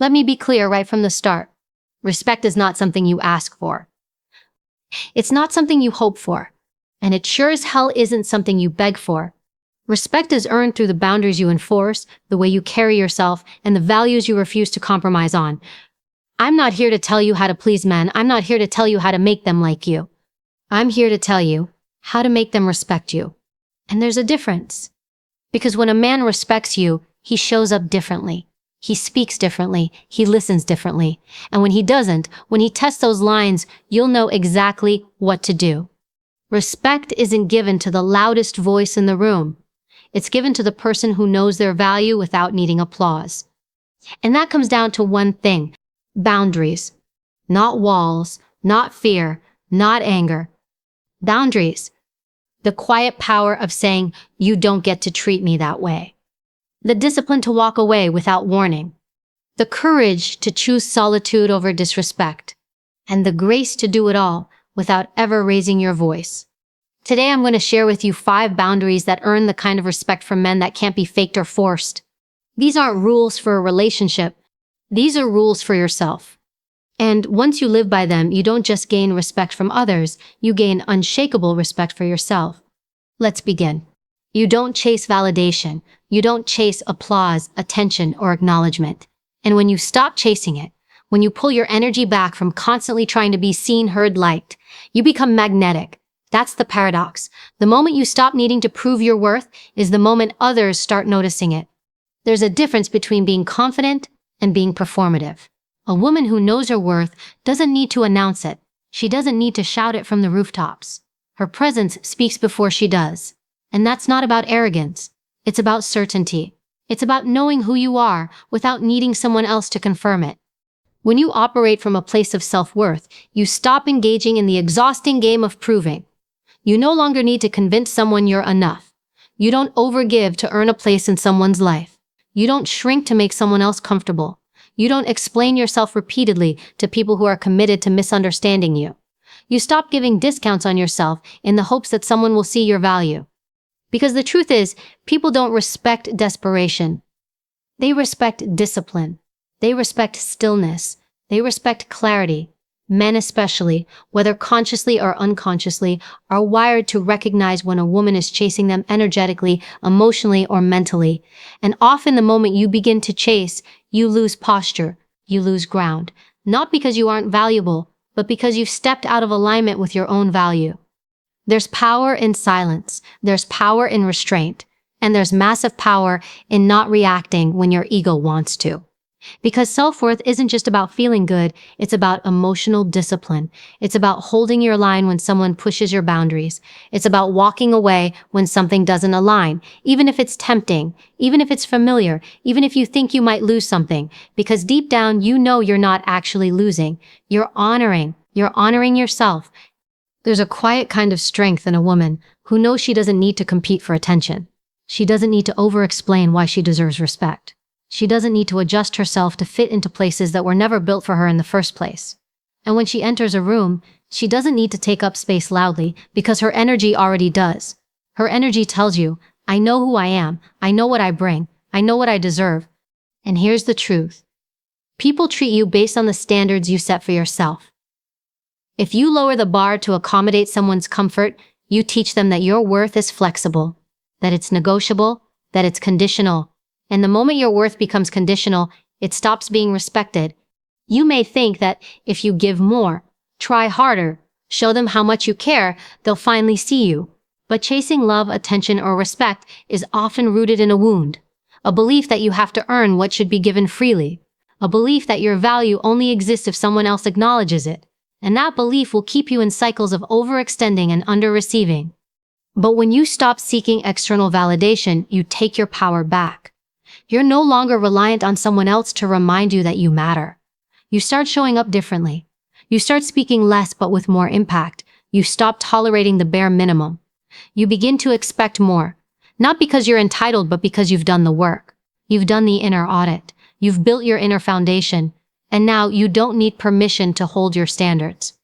Let me be clear right from the start. Respect is not something you ask for. It's not something you hope for. And it sure as hell isn't something you beg for. Respect is earned through the boundaries you enforce, the way you carry yourself, and the values you refuse to compromise on. I'm not here to tell you how to please men. I'm not here to tell you how to make them like you. I'm here to tell you how to make them respect you. And there's a difference. Because when a man respects you, he shows up differently. He speaks differently. He listens differently. And when he doesn't, when he tests those lines, you'll know exactly what to do. Respect isn't given to the loudest voice in the room. It's given to the person who knows their value without needing applause. And that comes down to one thing: boundaries. Not walls, not fear, not anger. Boundaries. The quiet power of saying, you don't get to treat me that way. The discipline to walk away without warning. The courage to choose solitude over disrespect. And the grace to do it all without ever raising your voice. Today I'm going to share with you 5 boundaries that earn the kind of respect from men that can't be faked or forced. These aren't rules for a relationship. These are rules for yourself. And once you live by them, you don't just gain respect from others, you gain unshakable respect for yourself. Let's begin. You don't chase validation. You don't chase applause, attention, or acknowledgement. And when you stop chasing it, when you pull your energy back from constantly trying to be seen, heard, liked, you become magnetic. That's the paradox. The moment you stop needing to prove your worth is the moment others start noticing it. There's a difference between being confident and being performative. A woman who knows her worth doesn't need to announce it. She doesn't need to shout it from the rooftops. Her presence speaks before she does. And that's not about arrogance. It's about certainty. It's about knowing who you are without needing someone else to confirm it. When you operate from a place of self-worth, you stop engaging in the exhausting game of proving. You no longer need to convince someone you're enough. You don't overgive to earn a place in someone's life. You don't shrink to make someone else comfortable. You don't explain yourself repeatedly to people who are committed to misunderstanding you. You stop giving discounts on yourself in the hopes that someone will see your value. Because the truth is, people don't respect desperation. They respect discipline. They respect stillness. They respect clarity. Men especially, whether consciously or unconsciously, are wired to recognize when a woman is chasing them energetically, emotionally, or mentally. And often the moment you begin to chase, you lose posture, you lose ground. Not because you aren't valuable, but because you've stepped out of alignment with your own value. There's power in silence, there's power in restraint, and there's massive power in not reacting when your ego wants to. Because self-worth isn't just about feeling good, it's about emotional discipline. It's about holding your line when someone pushes your boundaries. It's about walking away when something doesn't align, even if it's tempting, even if it's familiar, even if you think you might lose something. Because deep down, you know you're not actually losing. You're honoring yourself. There's a quiet kind of strength in a woman who knows she doesn't need to compete for attention. She doesn't need to over-explain why she deserves respect. She doesn't need to adjust herself to fit into places that were never built for her in the first place. And when she enters a room, she doesn't need to take up space loudly because her energy already does. Her energy tells you, I know who I am, I know what I bring, I know what I deserve. And here's the truth. People treat you based on the standards you set for yourself. If you lower the bar to accommodate someone's comfort, you teach them that your worth is flexible, that it's negotiable, that it's conditional. And the moment your worth becomes conditional, it stops being respected. You may think that if you give more, try harder, show them how much you care, they'll finally see you. But chasing love, attention, or respect is often rooted in a wound. A belief that you have to earn what should be given freely. A belief that your value only exists if someone else acknowledges it. And that belief will keep you in cycles of overextending and under-receiving. But when you stop seeking external validation, you take your power back. You're no longer reliant on someone else to remind you that you matter. You start showing up differently. You start speaking less but with more impact. You stop tolerating the bare minimum. You begin to expect more. Not because you're entitled, but because you've done the work. You've done the inner audit. You've built your inner foundation. And now you don't need permission to hold your standards.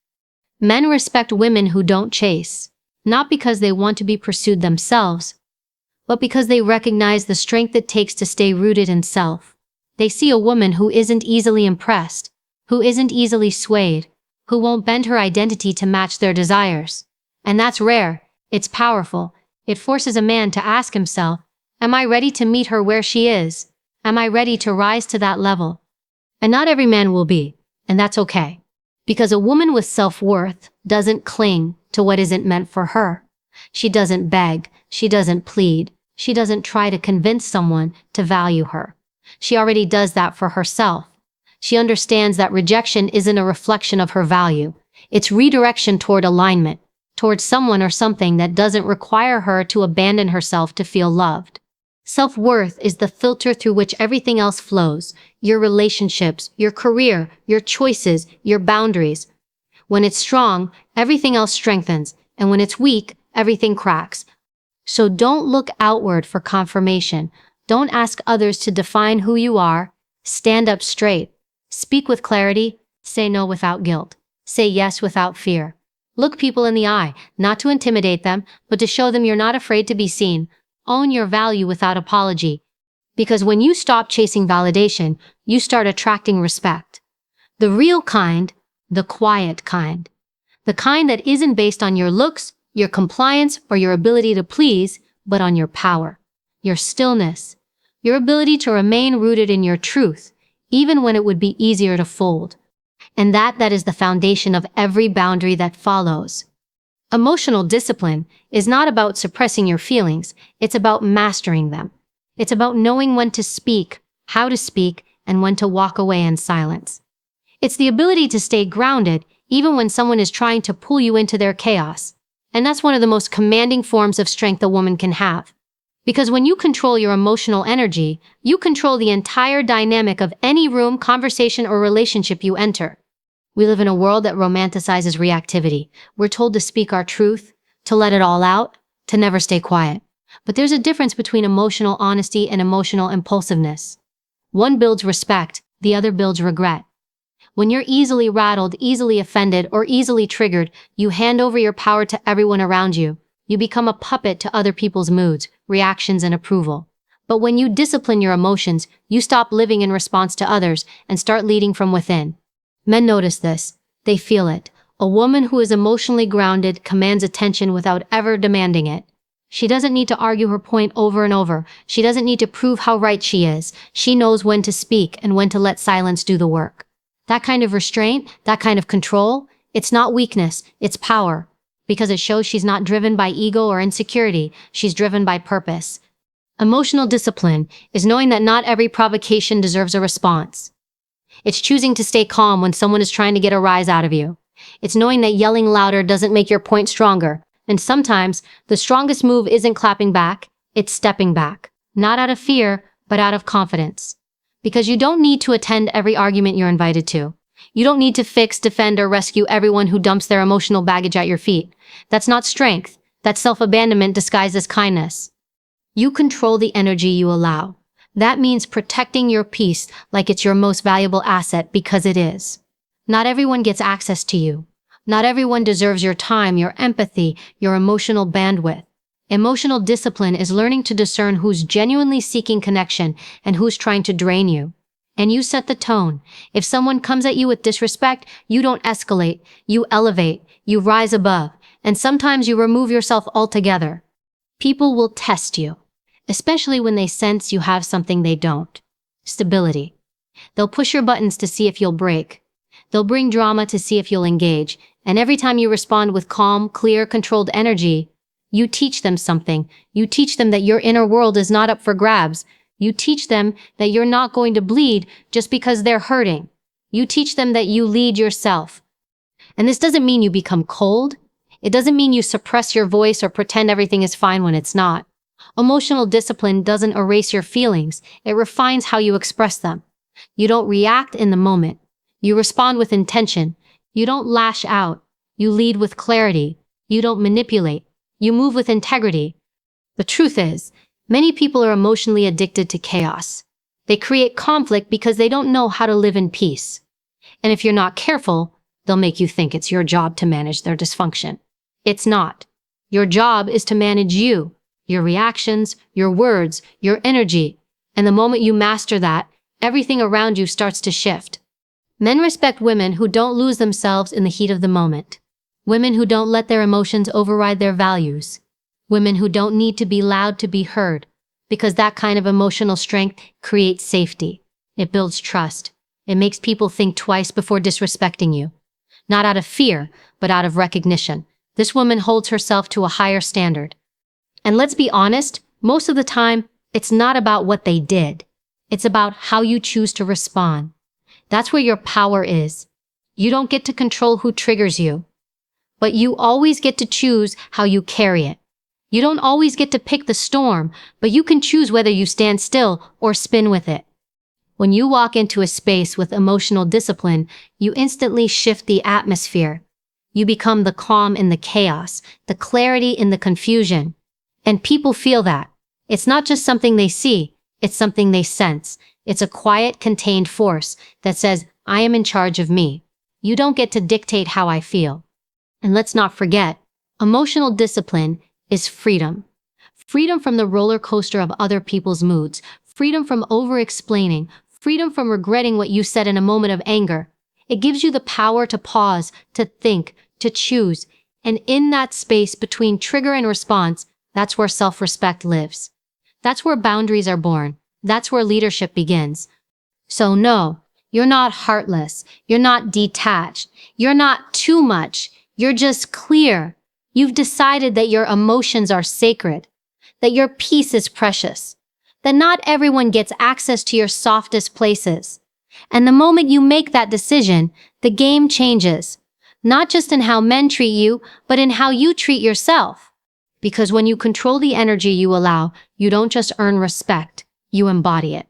Men respect women who don't chase, not because they want to be pursued themselves, but because they recognize the strength it takes to stay rooted in self. They see a woman who isn't easily impressed, who isn't easily swayed, who won't bend her identity to match their desires. And that's rare. It's powerful. It forces a man to ask himself, am I ready to meet her where she is? Am I ready to rise to that level? And not every man will be, and that's okay. Because a woman with self-worth doesn't cling to what isn't meant for her. She doesn't beg, she doesn't plead, she doesn't try to convince someone to value her. She already does that for herself. She understands that rejection isn't a reflection of her value. It's redirection toward alignment, towards someone or something that doesn't require her to abandon herself to feel loved. Self-worth is the filter through which everything else flows. Your relationships, your career, your choices, your boundaries. When it's strong, everything else strengthens, and when it's weak, everything cracks. So don't look outward for confirmation. Don't ask others to define who you are. Stand up straight. Speak with clarity. Say no without guilt. Say yes without fear. Look people in the eye, not to intimidate them, but to show them you're not afraid to be seen. Own your value without apology. Because when you stop chasing validation, you start attracting respect. The real kind, the quiet kind. The kind that isn't based on your looks, your compliance, or your ability to please, but on your power, your stillness, your ability to remain rooted in your truth, even when it would be easier to fold. And that is the foundation of every boundary that follows. Emotional discipline is not about suppressing your feelings, it's about mastering them. It's about knowing when to speak, how to speak, and when to walk away in silence. It's the ability to stay grounded even when someone is trying to pull you into their chaos. And that's one of the most commanding forms of strength a woman can have. Because when you control your emotional energy, you control the entire dynamic of any room, conversation, or relationship you enter. We live in a world that romanticizes reactivity. We're told to speak our truth, to let it all out, to never stay quiet. But there's a difference between emotional honesty and emotional impulsiveness. One builds respect, the other builds regret. When you're easily rattled, easily offended, or easily triggered, you hand over your power to everyone around you. You become a puppet to other people's moods, reactions, and approval. But when you discipline your emotions, you stop living in response to others and start leading from within. Men notice this. They feel it. A woman who is emotionally grounded commands attention without ever demanding it. She doesn't need to argue her point over and over. She doesn't need to prove how right she is. She knows when to speak and when to let silence do the work. That kind of restraint, that kind of control, it's not weakness, it's power. Because it shows she's not driven by ego or insecurity, she's driven by purpose. Emotional discipline is knowing that not every provocation deserves a response. It's choosing to stay calm when someone is trying to get a rise out of you. It's knowing that yelling louder doesn't make your point stronger. And sometimes, the strongest move isn't clapping back, it's stepping back. Not out of fear, but out of confidence. Because you don't need to attend every argument you're invited to. You don't need to fix, defend, or rescue everyone who dumps their emotional baggage at your feet. That's not strength. That's self-abandonment disguised as kindness. You control the energy you allow. That means protecting your peace like it's your most valuable asset, because it is. Not everyone gets access to you. Not everyone deserves your time, your empathy, your emotional bandwidth. Emotional discipline is learning to discern who's genuinely seeking connection and who's trying to drain you. And you set the tone. If someone comes at you with disrespect, you don't escalate, you elevate, you rise above, and sometimes you remove yourself altogether. People will test you, especially when they sense you have something they don't. Stability. They'll push your buttons to see if you'll break. They'll bring drama to see if you'll engage, and every time you respond with calm, clear, controlled energy, you teach them something. You teach them that your inner world is not up for grabs. You teach them that you're not going to bleed just because they're hurting. You teach them that you lead yourself. And this doesn't mean you become cold. It doesn't mean you suppress your voice or pretend everything is fine when it's not. Emotional discipline doesn't erase your feelings. It refines how you express them. You don't react in the moment. You respond with intention. You don't lash out. You lead with clarity. You don't manipulate. You move with integrity. The truth is, many people are emotionally addicted to chaos. They create conflict because they don't know how to live in peace. And if you're not careful, they'll make you think it's your job to manage their dysfunction. It's not. Your job is to manage you, your reactions, your words, your energy. And the moment you master that, everything around you starts to shift. Men respect women who don't lose themselves in the heat of the moment. Women who don't let their emotions override their values. Women who don't need to be loud to be heard, because that kind of emotional strength creates safety. It builds trust. It makes people think twice before disrespecting you. Not out of fear, but out of recognition. This woman holds herself to a higher standard. And let's be honest, most of the time, it's not about what they did. It's about how you choose to respond. That's where your power is. You don't get to control who triggers you, but you always get to choose how you carry it. You don't always get to pick the storm, but you can choose whether you stand still or spin with it. When you walk into a space with emotional discipline, you instantly shift the atmosphere. You become the calm in the chaos, the clarity in the confusion. And people feel that. It's not just something they see, it's something they sense. It's a quiet, contained force that says, I am in charge of me. You don't get to dictate how I feel. And let's not forget, emotional discipline is freedom. Freedom from the roller coaster of other people's moods. Freedom from over-explaining. Freedom from regretting what you said in a moment of anger. It gives you the power to pause, to think, to choose. And in that space between trigger and response, that's where self-respect lives. That's where boundaries are born. That's where leadership begins. So no, you're not heartless. You're not detached. You're not too much. You're just clear. You've decided that your emotions are sacred, that your peace is precious, that not everyone gets access to your softest places. And the moment you make that decision, the game changes. Not just in how men treat you, but in how you treat yourself. Because when you control the energy you allow, you don't just earn respect, you embody it.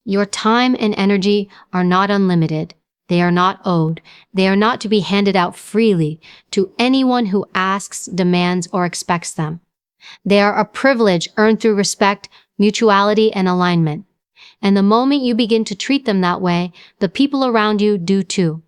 Your time and energy are not unlimited. They are not owed. They are not to be handed out freely to anyone who asks, demands, or expects them. They are a privilege earned through respect, mutuality, and alignment. And the moment you begin to treat them that way, the people around you do too.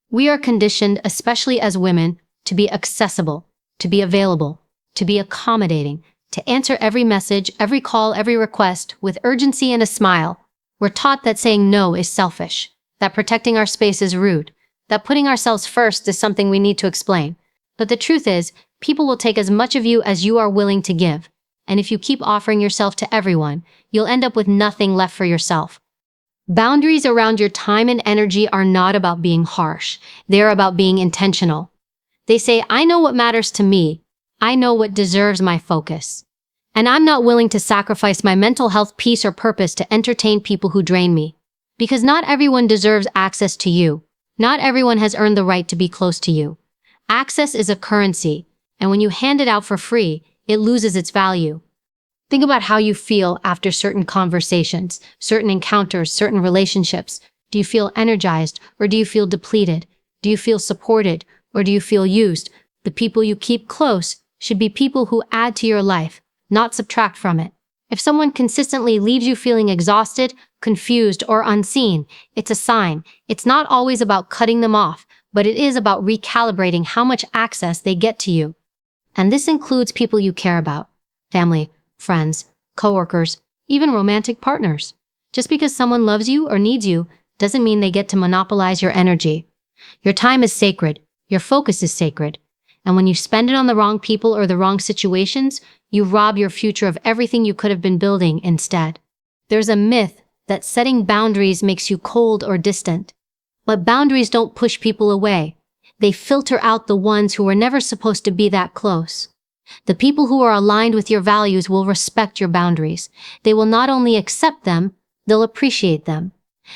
We are conditioned, especially as women, to be accessible, to be available, to be accommodating, to answer every message, every call, every request with urgency and a smile. We're taught that saying no is selfish, that protecting our space is rude, that putting ourselves first is something we need to explain. But the truth is, people will take as much of you as you are willing to give. And if you keep offering yourself to everyone, you'll end up with nothing left for yourself. Boundaries around your time and energy are not about being harsh. They're about being intentional. They say, I know what matters to me. I know what deserves my focus. And I'm not willing to sacrifice my mental health, peace, or purpose to entertain people who drain me. Because not everyone deserves access to you. Not everyone has earned the right to be close to you. Access is a currency, and when you hand it out for free, it loses its value. Think about how you feel after certain conversations, certain encounters, certain relationships. Do you feel energized, or do you feel depleted? Do you feel supported, or do you feel used? The people you keep close should be people who add to your life, not subtract from it. If someone consistently leaves you feeling exhausted, confused, or unseen, it's a sign. It's not always about cutting them off, but it is about recalibrating how much access they get to you. And this includes people you care about, family, friends, coworkers, even romantic partners. Just because someone loves you or needs you doesn't mean they get to monopolize your energy. Your time is sacred. Your focus is sacred. And when you spend it on the wrong people or the wrong situations, you rob your future of everything you could have been building instead. There's a myth that setting boundaries makes you cold or distant. But boundaries don't push people away. They filter out the ones who were never supposed to be that close. The people who are aligned with your values will respect your boundaries. They will not only accept them, they'll appreciate them.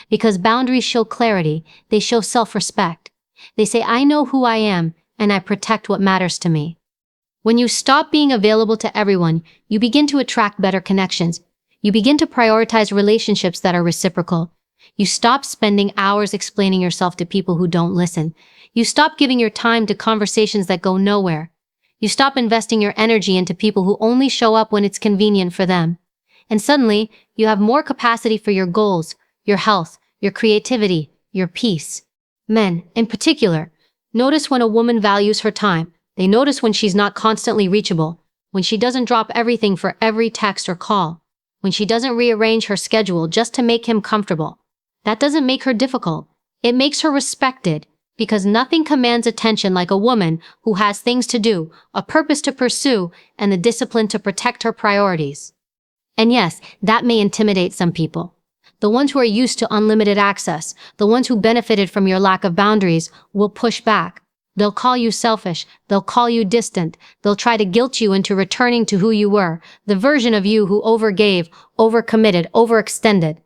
Because boundaries show clarity, they show self-respect. They say, I know who I am, and I protect what matters to me. When you stop being available to everyone, you begin to attract better connections. You begin to prioritize relationships that are reciprocal. You stop spending hours explaining yourself to people who don't listen. You stop giving your time to conversations that go nowhere. You stop investing your energy into people who only show up when it's convenient for them. And suddenly, you have more capacity for your goals, your health, your creativity, your peace. Men, in particular, notice when a woman values her time. They notice when she's not constantly reachable, when she doesn't drop everything for every text or call, when she doesn't rearrange her schedule just to make him comfortable. That doesn't make her difficult. It makes her respected, because nothing commands attention like a woman who has things to do, a purpose to pursue, and the discipline to protect her priorities. And yes, that may intimidate some people. The ones who are used to unlimited access, the ones who benefited from your lack of boundaries, will push back. They'll call you selfish, they'll call you distant, they'll try to guilt you into returning to who you were, the version of you who overgave, overcommitted, overextended.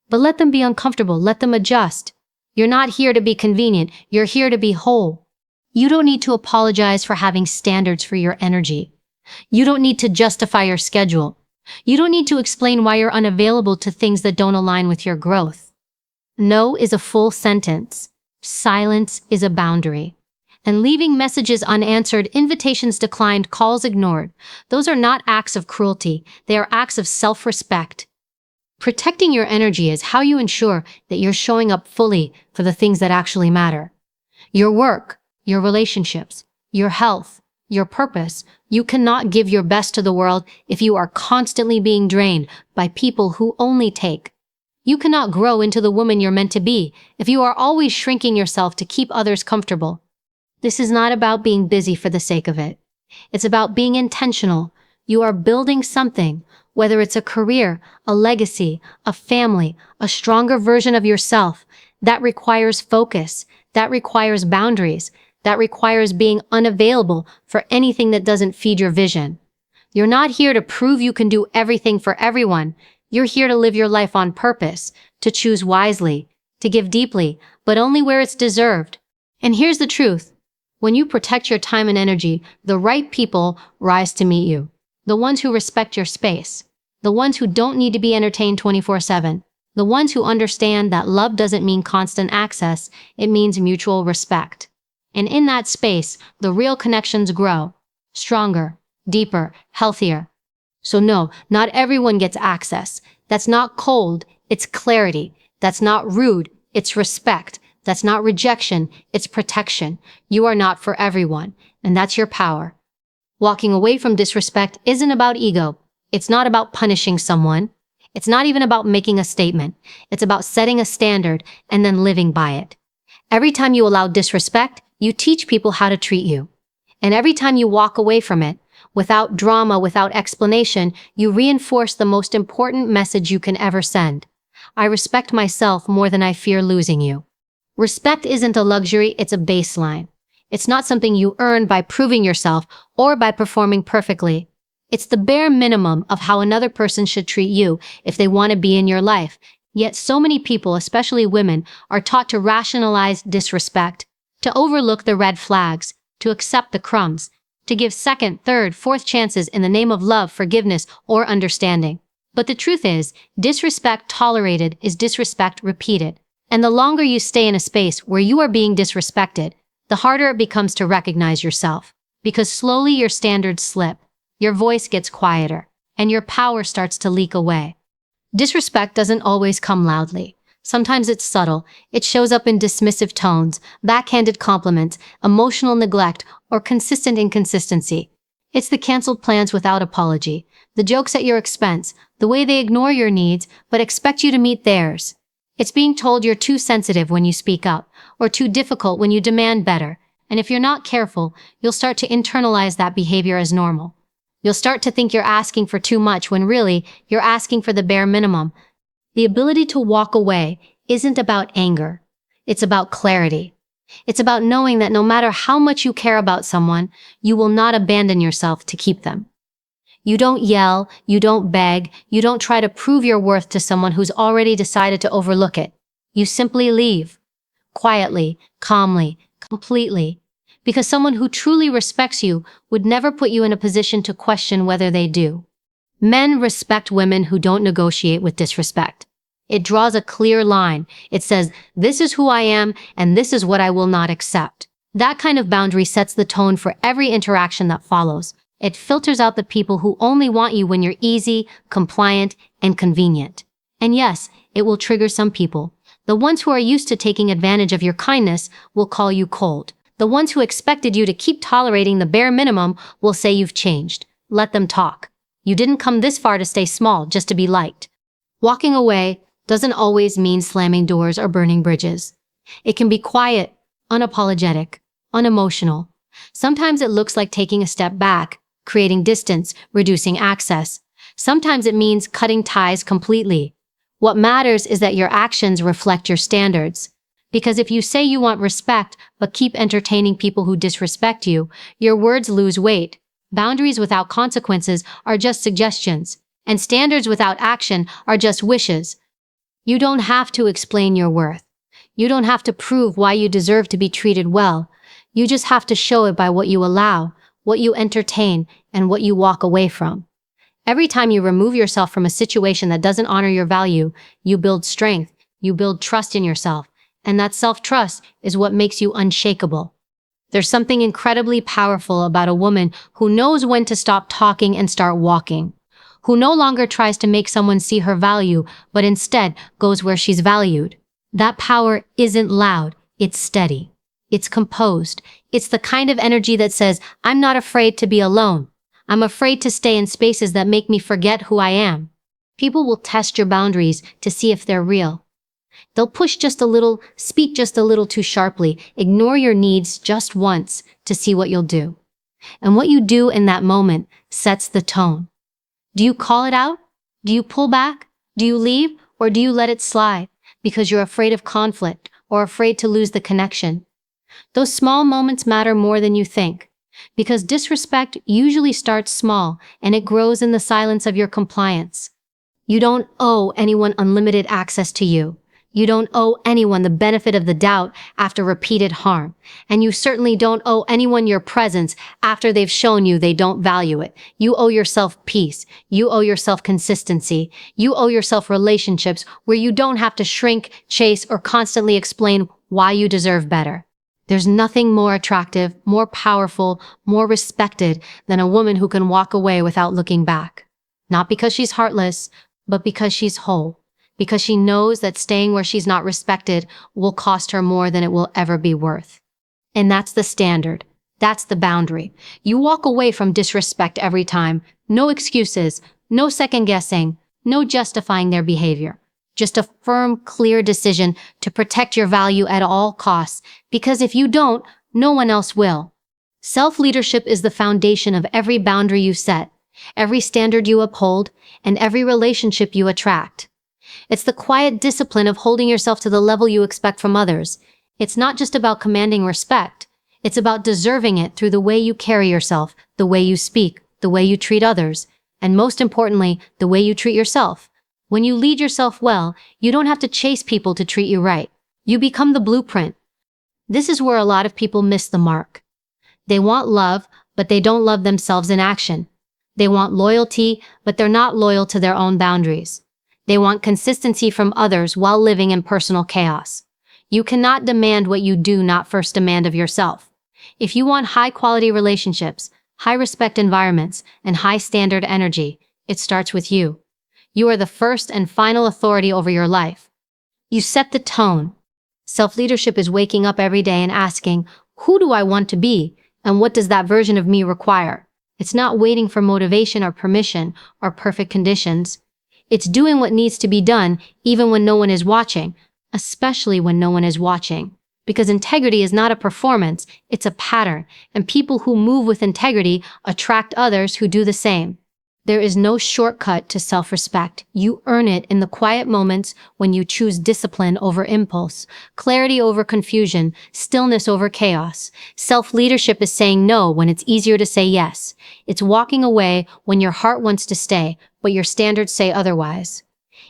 But let them be uncomfortable, let them adjust. You're not here to be convenient, you're here to be whole. You don't need to apologize for having standards for your energy. You don't need to justify your schedule. You don't need to explain why you're unavailable to things that don't align with your growth. No is a full sentence. Silence is a boundary. And leaving messages unanswered, invitations declined, calls ignored. Those are not acts of cruelty. They are acts of self-respect. Protecting your energy is how you ensure that you're showing up fully for the things that actually matter. Your work, your relationships, your health, your purpose. You cannot give your best to the world if you are constantly being drained by people who only take. You cannot grow into the woman you're meant to be if you are always shrinking yourself to keep others comfortable. This is not about being busy for the sake of it. It's about being intentional. You are building something, whether it's a career, a legacy, a family, a stronger version of yourself. That requires focus. That requires boundaries. That requires being unavailable for anything that doesn't feed your vision. You're not here to prove you can do everything for everyone. You're here to live your life on purpose, to choose wisely, to give deeply, but only where it's deserved. And here's the truth. When you protect your time and energy, the right people rise to meet you. The ones who respect your space. The ones who don't need to be entertained 24/7. The ones who understand that love doesn't mean constant access, it means mutual respect. And in that space, the real connections grow. Stronger, deeper, healthier. So no, not everyone gets access. That's not cold, it's clarity. That's not rude, it's respect. That's not rejection, it's protection. You are not for everyone, and that's your power. Walking away from disrespect isn't about ego. It's not about punishing someone. It's not even about making a statement. It's about setting a standard and then living by it. Every time you allow disrespect, you teach people how to treat you. And every time you walk away from it, without drama, without explanation, you reinforce the most important message you can ever send. I respect myself more than I fear losing you. Respect isn't a luxury, it's a baseline. It's not something you earn by proving yourself or by performing perfectly. It's the bare minimum of how another person should treat you if they want to be in your life. Yet so many people, especially women, are taught to rationalize disrespect, to overlook the red flags, to accept the crumbs, to give second, third, fourth chances in the name of love, forgiveness, or understanding. But the truth is, disrespect tolerated is disrespect repeated. And the longer you stay in a space where you are being disrespected, the harder it becomes to recognize yourself. Because slowly your standards slip, your voice gets quieter, and your power starts to leak away. Disrespect doesn't always come loudly. Sometimes it's subtle. It shows up in dismissive tones, backhanded compliments, emotional neglect, or consistent inconsistency. It's the canceled plans without apology, the jokes at your expense, the way they ignore your needs but expect you to meet theirs. It's being told you're too sensitive when you speak up, or too difficult when you demand better. And if you're not careful, you'll start to internalize that behavior as normal. You'll start to think you're asking for too much when really you're asking for the bare minimum. The ability to walk away isn't about anger. It's about clarity. It's about knowing that no matter how much you care about someone, you will not abandon yourself to keep them. You don't yell, you don't beg, you don't try to prove your worth to someone who's already decided to overlook it. You simply leave. Quietly, calmly, completely. Because someone who truly respects you would never put you in a position to question whether they do. Men respect women who don't negotiate with disrespect. It draws a clear line. It says, this is who I am, and this is what I will not accept. That kind of boundary sets the tone for every interaction that follows. It filters out the people who only want you when you're easy, compliant, and convenient. And yes, it will trigger some people. The ones who are used to taking advantage of your kindness will call you cold. The ones who expected you to keep tolerating the bare minimum will say you've changed. Let them talk. You didn't come this far to stay small just to be liked. Walking away, doesn't always mean slamming doors or burning bridges. It can be quiet, unapologetic, unemotional. Sometimes it looks like taking a step back, creating distance, reducing access. Sometimes it means cutting ties completely. What matters is that your actions reflect your standards. Because if you say you want respect but keep entertaining people who disrespect you, your words lose weight. Boundaries without consequences are just suggestions, and standards without action are just wishes. You don't have to explain your worth. You don't have to prove why you deserve to be treated well. You just have to show it by what you allow, what you entertain, and what you walk away from. Every time you remove yourself from a situation that doesn't honor your value, you build strength, you build trust in yourself, and that self-trust is what makes you unshakable. There's something incredibly powerful about a woman who knows when to stop talking and start walking, who no longer tries to make someone see her value, but instead goes where she's valued. That power isn't loud, it's steady. It's composed. It's the kind of energy that says, I'm not afraid to be alone. I'm afraid to stay in spaces that make me forget who I am. People will test your boundaries to see if they're real. They'll push just a little, speak just a little too sharply, ignore your needs just once to see what you'll do. And what you do in that moment sets the tone. Do you call it out? Do you pull back? Do you leave? Or do you let it slide because you're afraid of conflict or afraid to lose the connection? Those small moments matter more than you think, because disrespect usually starts small and it grows in the silence of your compliance. You don't owe anyone unlimited access to you. You don't owe anyone the benefit of the doubt after repeated harm. And you certainly don't owe anyone your presence after they've shown you they don't value it. You owe yourself peace. You owe yourself consistency. You owe yourself relationships where you don't have to shrink, chase, or constantly explain why you deserve better. There's nothing more attractive, more powerful, more respected than a woman who can walk away without looking back. Not because she's heartless, but because she's whole. Because she knows that staying where she's not respected will cost her more than it will ever be worth. And that's the standard. That's the boundary. You walk away from disrespect every time. No excuses, no second guessing, no justifying their behavior. Just a firm, clear decision to protect your value at all costs, because if you don't, no one else will. Self-leadership is the foundation of every boundary you set, every standard you uphold, and every relationship you attract. It's the quiet discipline of holding yourself to the level you expect from others. It's not just about commanding respect. It's about deserving it through the way you carry yourself, the way you speak, the way you treat others, and most importantly, the way you treat yourself. When you lead yourself well, you don't have to chase people to treat you right. You become the blueprint. This is where a lot of people miss the mark. They want love, but they don't love themselves in action. They want loyalty, but they're not loyal to their own boundaries. They want consistency from others while living in personal chaos. You cannot demand what you do not first demand of yourself. If you want high-quality relationships, high-respect environments, and high-standard energy, it starts with you. You are the first and final authority over your life. You set the tone. Self-leadership is waking up every day and asking, who do I want to be, and what does that version of me require? It's not waiting for motivation or permission or perfect conditions. It's doing what needs to be done even when no one is watching, especially when no one is watching. Because integrity is not a performance, it's a pattern, and people who move with integrity attract others who do the same. There is no shortcut to self-respect. You earn it in the quiet moments when you choose discipline over impulse, clarity over confusion, stillness over chaos. Self-leadership is saying no when it's easier to say yes. It's walking away when your heart wants to stay, but your standards say otherwise.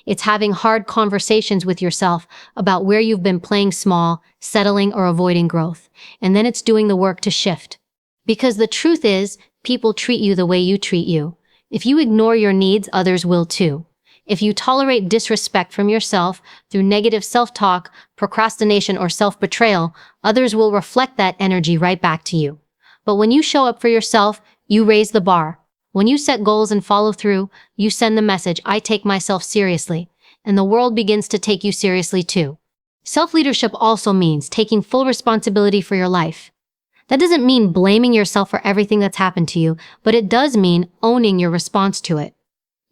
It's having hard conversations with yourself about where you've been playing small, settling, or avoiding growth. And then it's doing the work to shift. Because the truth is, people treat you the way you treat you. If you ignore your needs, others will too. If you tolerate disrespect from yourself through negative self-talk, procrastination, or self-betrayal, others will reflect that energy right back to you. But when you show up for yourself, you raise the bar. When you set goals and follow through, you send the message, I take myself seriously, and the world begins to take you seriously too. Self-leadership also means taking full responsibility for your life. That doesn't mean blaming yourself for everything that's happened to you, but it does mean owning your response to it.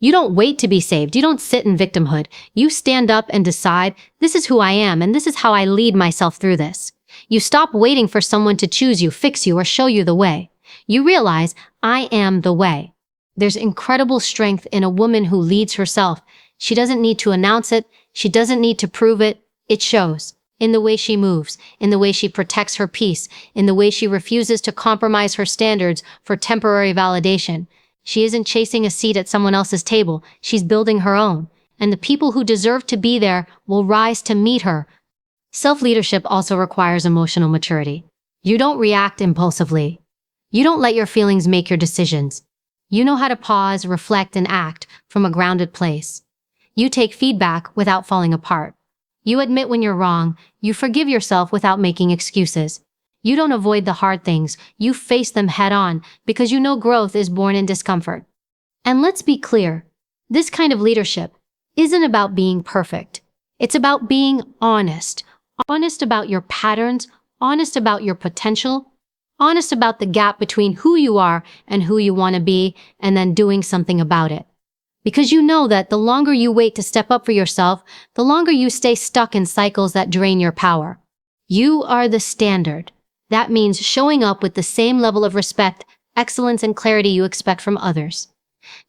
You don't wait to be saved. You don't sit in victimhood. You stand up and decide, this is who I am, and this is how I lead myself through this. You stop waiting for someone to choose you, fix you, or show you the way. You realize, I am the way. There's incredible strength in a woman who leads herself. She doesn't need to announce it. She doesn't need to prove it. It shows in the way she moves, in the way she protects her peace, in the way she refuses to compromise her standards for temporary validation. She isn't chasing a seat at someone else's table. She's building her own. And the people who deserve to be there will rise to meet her. Self-leadership also requires emotional maturity. You don't react impulsively. You don't let your feelings make your decisions. You know how to pause, reflect, and act from a grounded place. You take feedback without falling apart. You admit when you're wrong. You forgive yourself without making excuses. You don't avoid the hard things. You face them head on because you know growth is born in discomfort. And let's be clear, this kind of leadership isn't about being perfect. It's about being honest. Honest about your patterns, honest about your potential, honest about the gap between who you are and who you want to be, and then doing something about it. Because you know that the longer you wait to step up for yourself, the longer you stay stuck in cycles that drain your power. You are the standard. That means showing up with the same level of respect, excellence, and clarity you expect from others.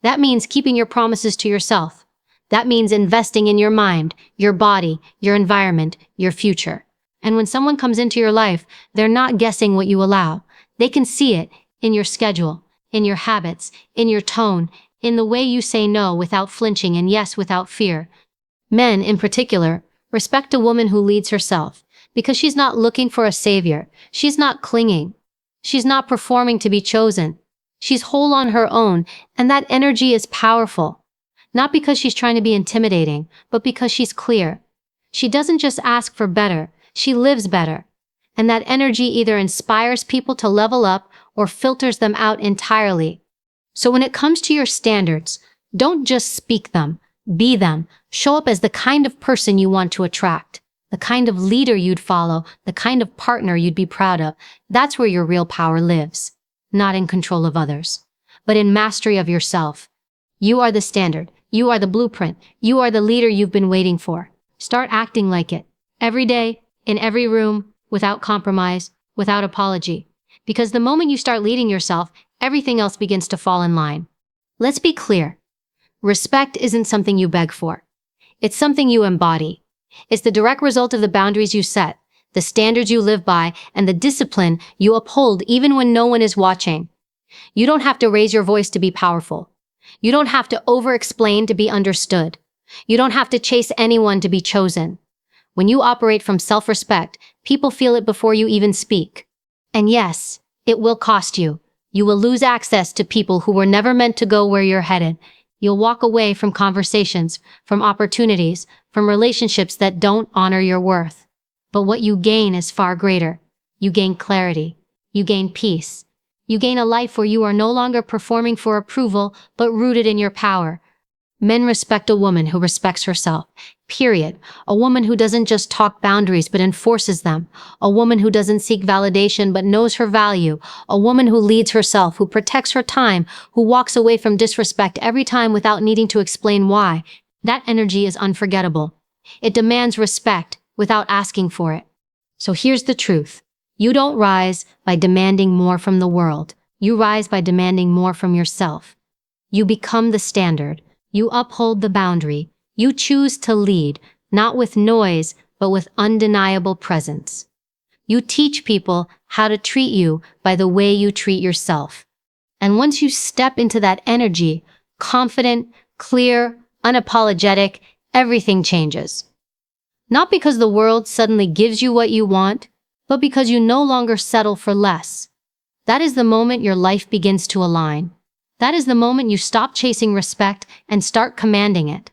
That means keeping your promises to yourself. That means investing in your mind, your body, your environment, your future. And when someone comes into your life, they're not guessing what you allow. They can see it in your schedule, in your habits, in your tone, in the way you say no without flinching and yes without fear. Men, in particular, respect a woman who leads herself because she's not looking for a savior. She's not clinging. She's not performing to be chosen. She's whole on her own, and that energy is powerful. Not because she's trying to be intimidating, but because she's clear. She doesn't just ask for better, she lives better. And that energy either inspires people to level up or filters them out entirely. So when it comes to your standards, don't just speak them, be them. Show up as the kind of person you want to attract, the kind of leader you'd follow, the kind of partner you'd be proud of. That's where your real power lives. Not in control of others, but in mastery of yourself. You are the standard. You are the blueprint. You are the leader you've been waiting for. Start acting like it. Every day, in every room, without compromise, without apology. Because the moment you start leading yourself, everything else begins to fall in line. Let's be clear. Respect isn't something you beg for. It's something you embody. It's the direct result of the boundaries you set, the standards you live by, and the discipline you uphold even when no one is watching. You don't have to raise your voice to be powerful. You don't have to over-explain to be understood. You don't have to chase anyone to be chosen. When you operate from self-respect, people feel it before you even speak. And yes, it will cost you. You will lose access to people who were never meant to go where you're headed. You'll walk away from conversations, from opportunities, from relationships that don't honor your worth. But what you gain is far greater. You gain clarity. You gain peace. You gain a life where you are no longer performing for approval, but rooted in your power. Men respect a woman who respects herself. Period. A woman who doesn't just talk boundaries but enforces them. A woman who doesn't seek validation but knows her value. A woman who leads herself, who protects her time, who walks away from disrespect every time without needing to explain why. That energy is unforgettable. It demands respect without asking for it. So here's the truth. You don't rise by demanding more from the world. You rise by demanding more from yourself. You become the standard. You uphold the boundary. You choose to lead, not with noise, but with undeniable presence. You teach people how to treat you by the way you treat yourself. And once you step into that energy, confident, clear, unapologetic, everything changes. Not because the world suddenly gives you what you want, but because you no longer settle for less. That is the moment your life begins to align. That is the moment you stop chasing respect and start commanding it.